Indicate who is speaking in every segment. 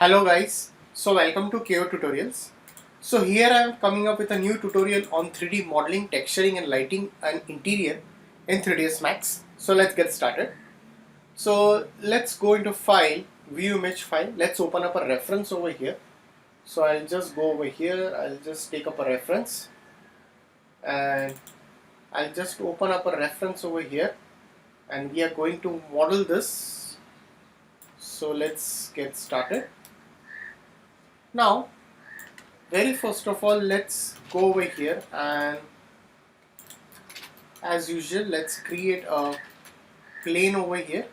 Speaker 1: Hello guys, so welcome to KO Tutorials. So here I am coming up with a new tutorial on 3D modeling, texturing and lighting an interior in 3dsMax. So let's get started. So let's go into file, view image file. Let's open up a reference over here. So I'll just go over here, I'll just take up a reference and I'll just open up a reference over here and we are going to model this. So let's get started. Now very first of all, let's go over here and as usual let's create a plane over here.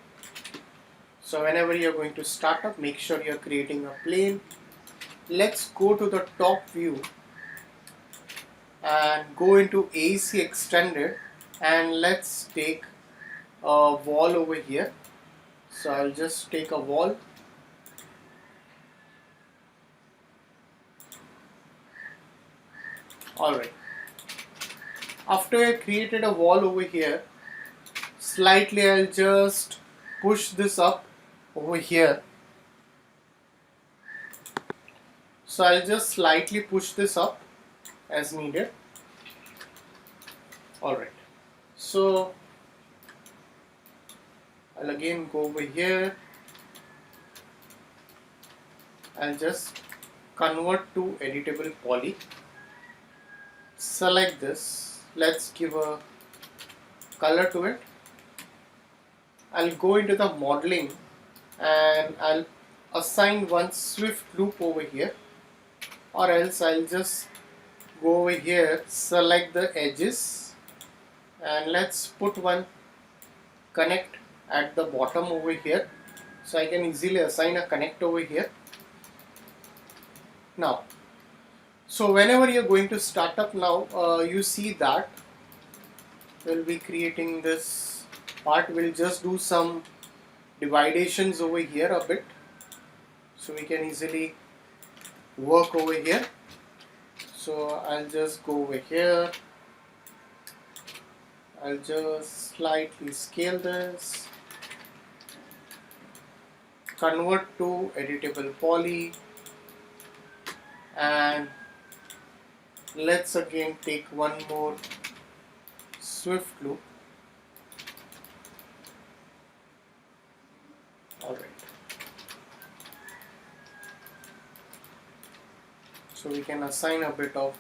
Speaker 1: So whenever you're going to start up, make sure you're creating a plane. Let's go to the top view and go into AEC extended and let's take a wall over here. So I'll just take a wall. Alright. After I created a wall over here, slightly I'll just push this up over here. So I'll just slightly push this up as needed. Alright. So I'll again go over here. I'll just convert to editable poly. Select this. Let's give a color to it. I'll go into the modeling and I'll assign one swift loop over here, or else I'll just go over here, select the edges and let's put one connect at the bottom over here, so I can easily assign a connect over here. Now, so whenever you're going to start up now, you see that we'll be creating this part. We'll just do some dividations over here a bit, so we can easily work over here. So I'll just go over here. I'll just slightly scale this, convert to editable poly, and let's again take one more swift loop. Alright. So we can assign a bit of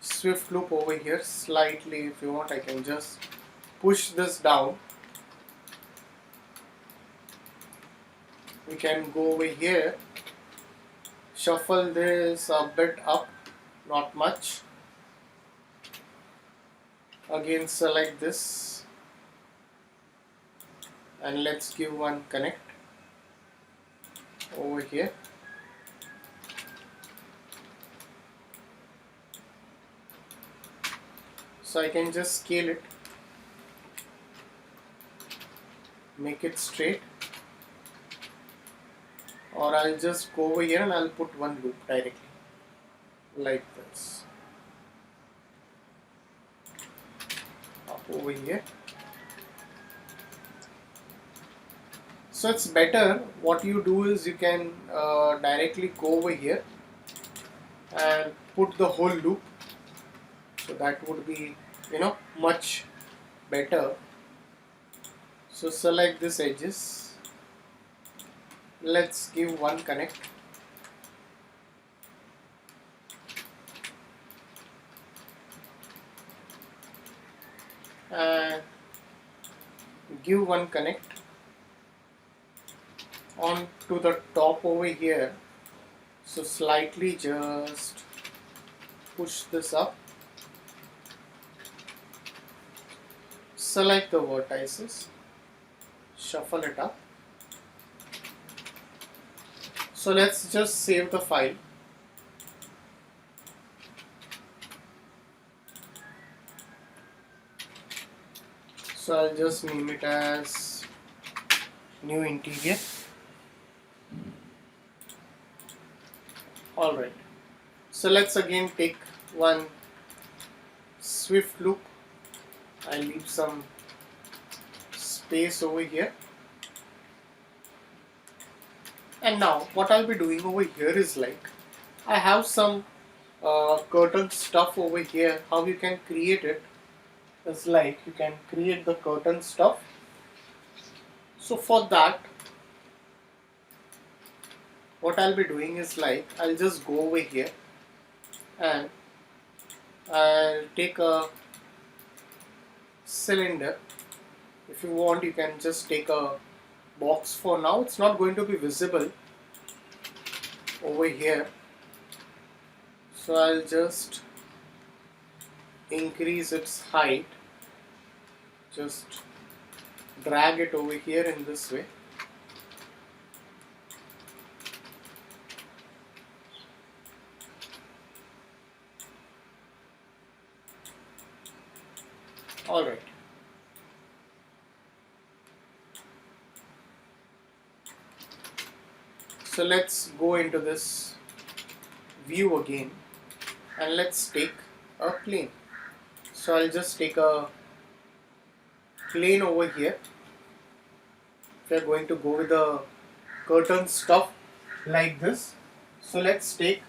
Speaker 1: swift loop over here. Slightly, if you want, I can just push this down. We can go over here, shuffle this a bit up, not much. Again select this and let's give one connect over here. So I can just scale it, make it straight, or I'll just go over here and I'll put one loop directly like this up over here. So it's better, what you do is you can directly go over here and put the whole loop, so that would be much better. So select this edges, let's give one connect, and give one connect on to the top over here. So slightly just push this up, select the vertices, shuffle it up. So let's just save the file. So I'll just name it as new interior. Alright, so let's again take one swift loop. I'll leave some space over here. And now what I'll be doing over here is like, I have some curtain stuff over here. How you can create it is like, you can create the curtain stuff. So for that, what I'll be doing is like, I'll just go over here and I'll take a cylinder. If you want, you can just take a box. For now it's not going to be visible over here, so I'll just increase its height, just drag it over here in this way. Alright. So let's go into this view again and let's take a plane. So I'll just take a plane over here. If you're going to go with the curtain stuff like this, so let's take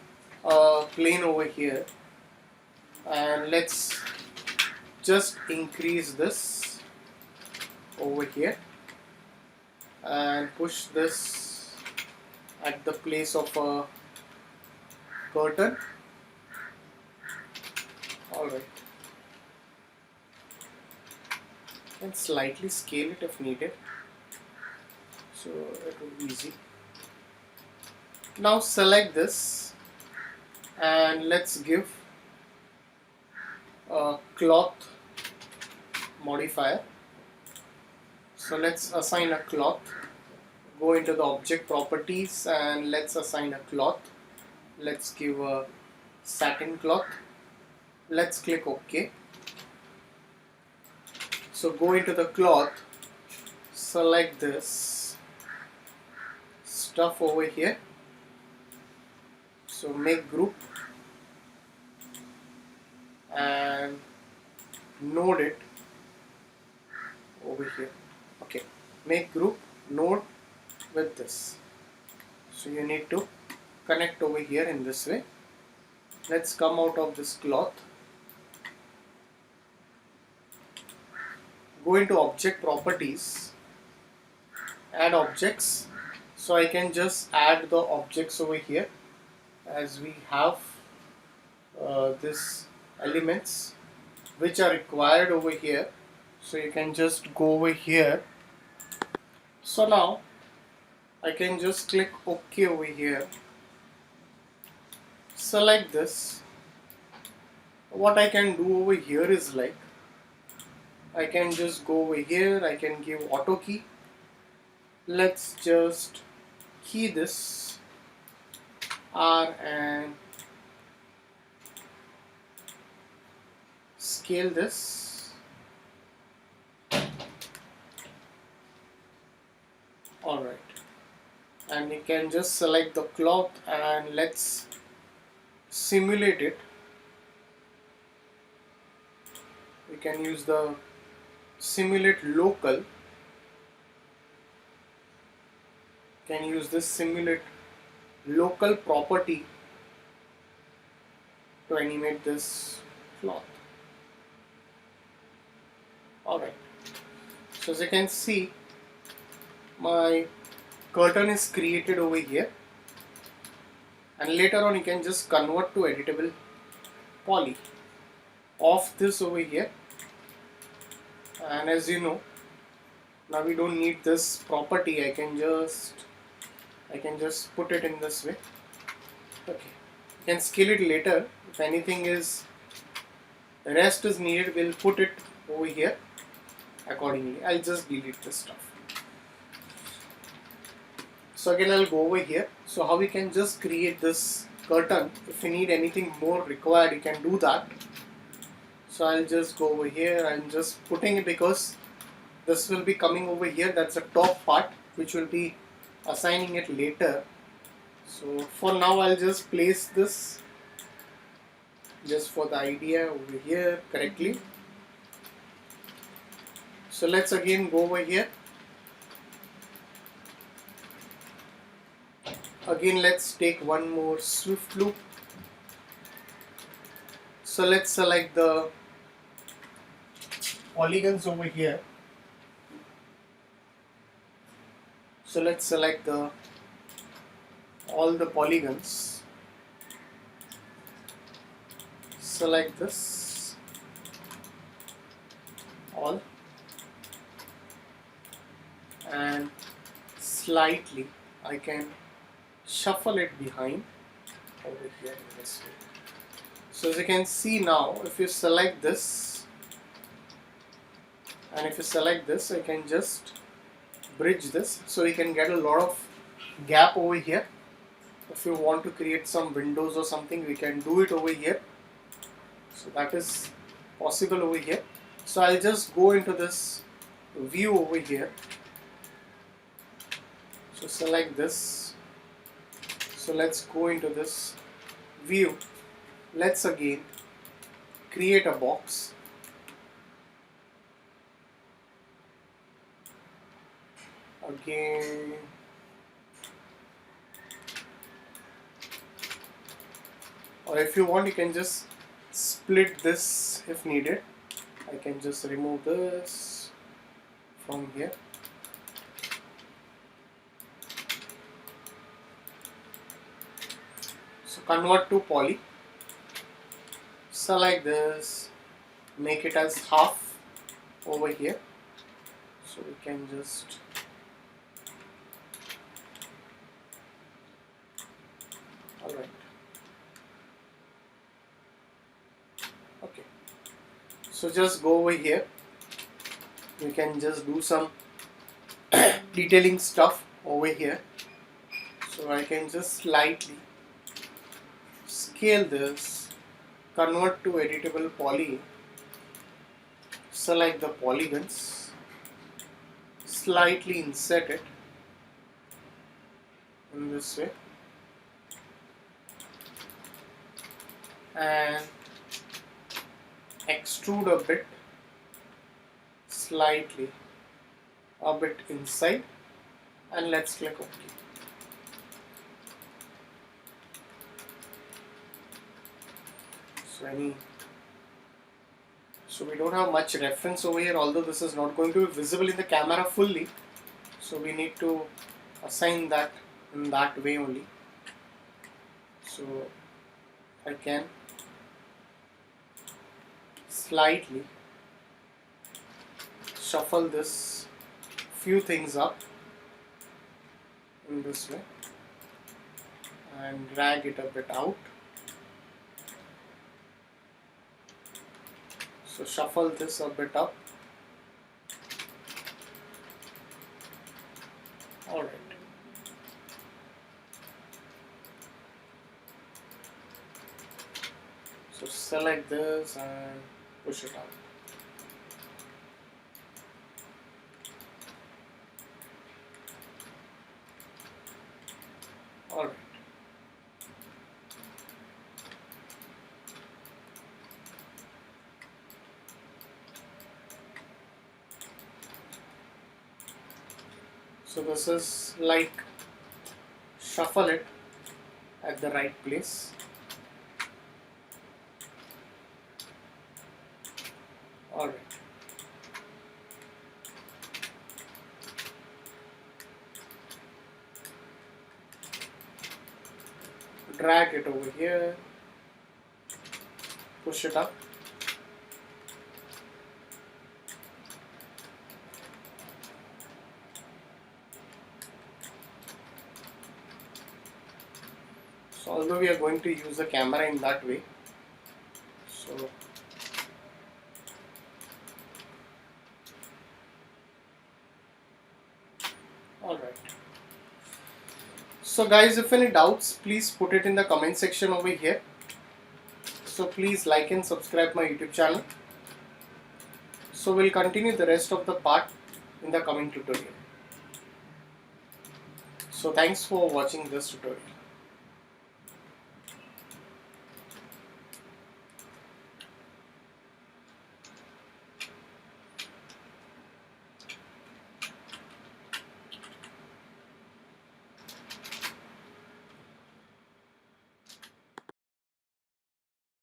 Speaker 1: a plane over here and let's just increase this over here and push this at the place of a curtain. Alright. And slightly scale it if needed, so it will be easy. Now select this and let's give a cloth modifier. So let's assign a cloth. Go into the object properties and let's assign a cloth. Let's give a satin cloth. Let's click OK. So go into the cloth, select this stuff over here. So make group and node it over here. Okay, make group node with this. So you need to connect over here in this way. Let's come out of this cloth. Go into object properties, add objects. So I can just add the objects over here as we have this elements which are required over here. So you can just go over here. So now I can just click OK over here, select this. What I can do over here is like, I can just go over here, I can give auto key. Let's just key this R and scale this. Alright, and you can just select the cloth and let's simulate it. We can use the simulate local. Can use this simulate local property to animate this cloth. Alright, so as you can see, my curtain is created over here, and later on you can just convert to editable poly. Off this over here, and as you know, now we don't need this property. I can just put it in this way. Okay, you can scale it later. If anything is rest is needed, we'll put it over here accordingly. I'll just delete this stuff. So again I'll go over here. So how we can just create this curtain. If you need anything more required, you can do that. So I'll just go over here and just putting it, because this will be coming over here. That's the top part which will be assigning it later. So for now I'll just place this just for the idea over here correctly. So let's again go over here again let's take one more swift loop. So let's select the polygons over here. So let's select all the polygons. Select this all and slightly I can shuffle it behind over here in this way. So as you can see now, if you select this and if you select this, I can just bridge this, so you can get a lot of gap over here. If you want to create some windows or something, we can do it over here. So that is possible over here. So I'll just go into this view over here. So select this. So let's go into this view. Let's again create a box. Again, or if you want, you can just split this if needed. I can just remove this from here. So convert to poly. Select this, make it as half over here. So we can just alright. Okay. So just go over here. We can just do some detailing stuff over here. So I can just slightly scale this, convert to editable poly, select the polygons, slightly insert it in this way and extrude a bit, slightly a bit inside, and let's click OK. So we don't have much reference over here, although this is not going to be visible in the camera fully. So we need to assign that in that way only. So I can slightly shuffle this few things up in this way and drag it a bit out. So shuffle this a bit up. Alright. So select this and push it out. Alright. So this is like shuffle it at the right place. Alright. Drag it over here, push it up. So although we are going to use the camera in that way, so alright. So guys, if any doubts, please put it in the comment section over here. So please like and subscribe my YouTube channel. So we'll continue the rest of the part in the coming tutorial. So thanks for watching this tutorial.